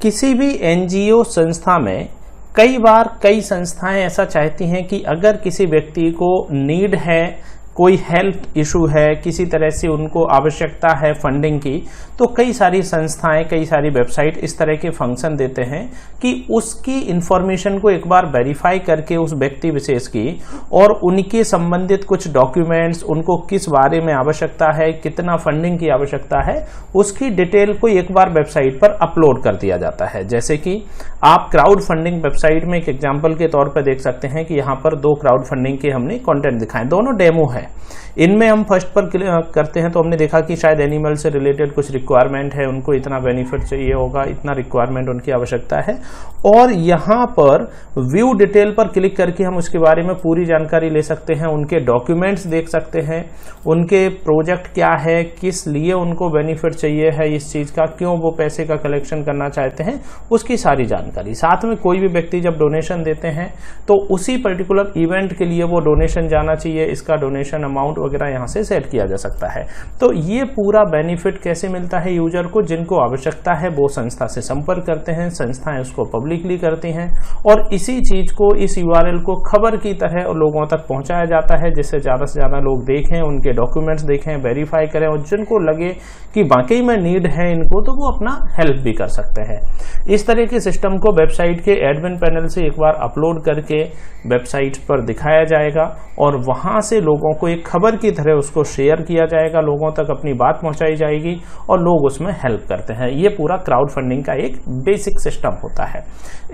किसी भी एनजीओ संस्था में कई बार कई संस्थाएं ऐसा चाहती हैं कि अगर किसी व्यक्ति को नीड है, कोई हेल्थ इशू है, किसी तरह से उनको आवश्यकता है फंडिंग की, तो कई सारी संस्थाएं, कई सारी वेबसाइट इस तरह के फंक्शन देते हैं कि उसकी इंफॉर्मेशन को एक बार वेरीफाई करके उस व्यक्ति विशेष की और उनके संबंधित कुछ डॉक्यूमेंट्स, उनको किस बारे में आवश्यकता है, कितना फंडिंग की आवश्यकता है, उसकी डिटेल को एक बार वेबसाइट पर अपलोड कर दिया जाता है। जैसे कि आप क्राउड फंडिंग वेबसाइट में एक एग्जाम्पल के तौर पर देख सकते हैं कि यहाँ पर 2 क्राउड फंडिंग के हमने कंटेंट दिखाए, दोनों डेमो है। इनमें हम फर्स्ट पर करते हैं तो हमने देखा कि शायद एनिमल से रिलेटेड कुछ रिक्वायरमेंट है, उनको इतना बेनिफिट चाहिए होगा, इतना रिक्वायरमेंट उनकी आवश्यकता है, और यहाँ पर व्यू डिटेल पर क्लिक करके हम उसके बारे में पूरी जानकारी ले सकते हैं, उनके डॉक्यूमेंट्स देख सकते हैं, उनके प्रोजेक्ट क्या है, किस लिए उनको बेनिफिट चाहिए है इस चीज का, क्यों वो पैसे का कलेक्शन करना चाहते हैं, उसकी सारी जानकारी। साथ में कोई भी व्यक्ति जब डोनेशन देते हैं तो उसी पर्टिकुलर इवेंट के लिए वो डोनेशन जाना चाहिए, इसका डोनेशन अमाउंट वगैरह यहां से सेट किया जा सकता है। तो ये पूरा बेनिफिट कैसे मिलता है यूजर को, जिनको आवश्यकता है वो संस्था से संपर्क करते हैं, संस्थाएं उसको पब्लिकली करती हैं और इसी चीज को, इस यूआरएल को खबर की तरह लोगों तक पहुंचाया जाता है, जिससे ज्यादा से ज्यादा लोग देखें, उनके डॉक्यूमेंट्स देखें, वेरीफाई करें और जिनको लगे कि वाकई में नीड है इनको, तो वो अपना हेल्प भी कर सकते हैं। इस तरह के सिस्टम को वेबसाइट के एडमिन पैनल से एक बार अपलोड करके वेबसाइट पर दिखाया जाएगा और वहां से लोगों को एक खबर की तरह उसको शेयर किया जाएगा, लोगों तक अपनी बात पहुंचाई जाएगी और लोग उसमें हेल्प करते हैं। ये पूरा क्राउड फंडिंग का एक बेसिक सिस्टम होता है।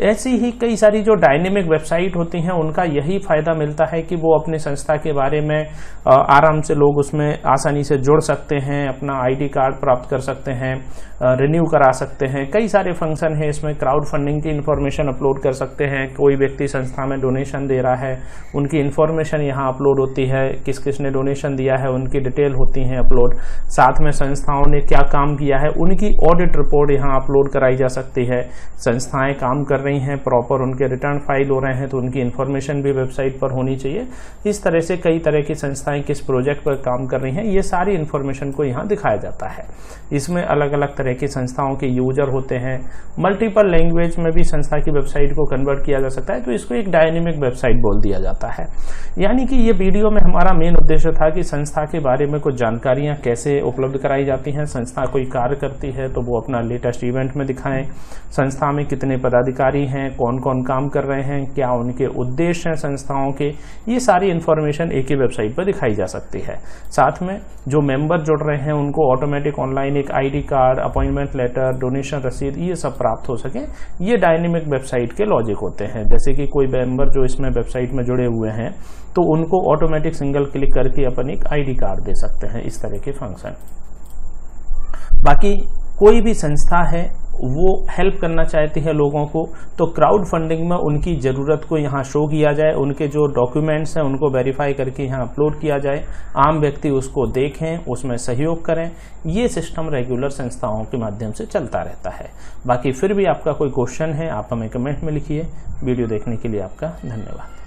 ऐसी ही कई सारी जो डायनेमिक वेबसाइट होती हैं उनका यही फायदा मिलता है कि वो अपनी संस्था के बारे में आराम से लोग उसमें आसानी से जुड़ सकते हैं, अपना आईडी कार्ड प्राप्त कर सकते हैं, रिन्यू करा सकते हैं। कई सारे फंक्शन है इसमें, क्राउड फंडिंग की इंफॉर्मेशन अपलोड कर सकते हैं। कोई व्यक्ति संस्था में डोनेशन दे रहा है, उनकी इंफॉर्मेशन यहाँ अपलोड होती है, किस किस ने डोनेशन दिया है उनकी डिटेल होती है अपलोड। साथ में संस्थाओं ने क्या काम किया है उनकी ऑडिट रिपोर्ट यहाँ अपलोड कराई जा सकती है। संस्थाएं काम कर रही हैं, प्रॉपर उनके रिटर्न फाइल हो रहे हैं तो उनकी इंफॉर्मेशन भी वेबसाइट पर होनी चाहिए। इस तरह से कई तरह की संस्थाएं किस प्रोजेक्ट पर काम कर रही हैं, ये सारी इंफॉर्मेशन को यहाँ दिखाया जाता है। इसमें अलग अलग तरह की संस्थाओं के यूजर होते हैं, मल्टीपल लैंग्वेज में भी संस्था की वेबसाइट को कन्वर्ट किया जा सकता है, तो इसको एक डायनेमिक वेबसाइट बोल दिया जाता है। यानी कि ये वीडियो में हमारा मेन उद्देश्य था कि संस्था के बारे में कुछ जानकारियां कैसे उपलब्ध कराई जाती हैं, संस्था कोई कार्य करती है तो वो अपना लेटेस्ट इवेंट में दिखाएं, संस्था में कितने पदाधिकारी हैं, कौन कौन काम कर रहे हैं, क्या उनके उद्देश्य हैं संस्थाओं के, ये सारी इंफॉर्मेशन एक ही वेबसाइट पर दिखाई जा सकती है। साथ में जो मेंबर जुड़ रहे हैं उनको ऑटोमेटिक ऑनलाइन एक ID card, appointment letter, donation रसीद, ये सब प्राप्त हो सके, ये डायनेमिक वेबसाइट के लॉजिक होते हैं। जैसे कि कोई मेंबर जो इसमें वेबसाइट में जुड़े हुए हैं तो उनको ऑटोमेटिक सिंगल क्लिक करके अपन एक आईडी कार्ड दे सकते हैं, इस तरह के फंक्शन। बाकी कोई भी संस्था है वो हेल्प करना चाहती है लोगों को, तो क्राउड फंडिंग में उनकी ज़रूरत को यहाँ शो किया जाए, उनके जो डॉक्यूमेंट्स हैं उनको वेरीफाई करके यहाँ अपलोड किया जाए, आम व्यक्ति उसको देखें, उसमें सहयोग करें। ये सिस्टम रेगुलर संस्थाओं के माध्यम से चलता रहता है। बाकी फिर भी आपका कोई क्वेश्चन है आप हमें कमेंट में लिखिए। वीडियो देखने के लिए आपका धन्यवाद।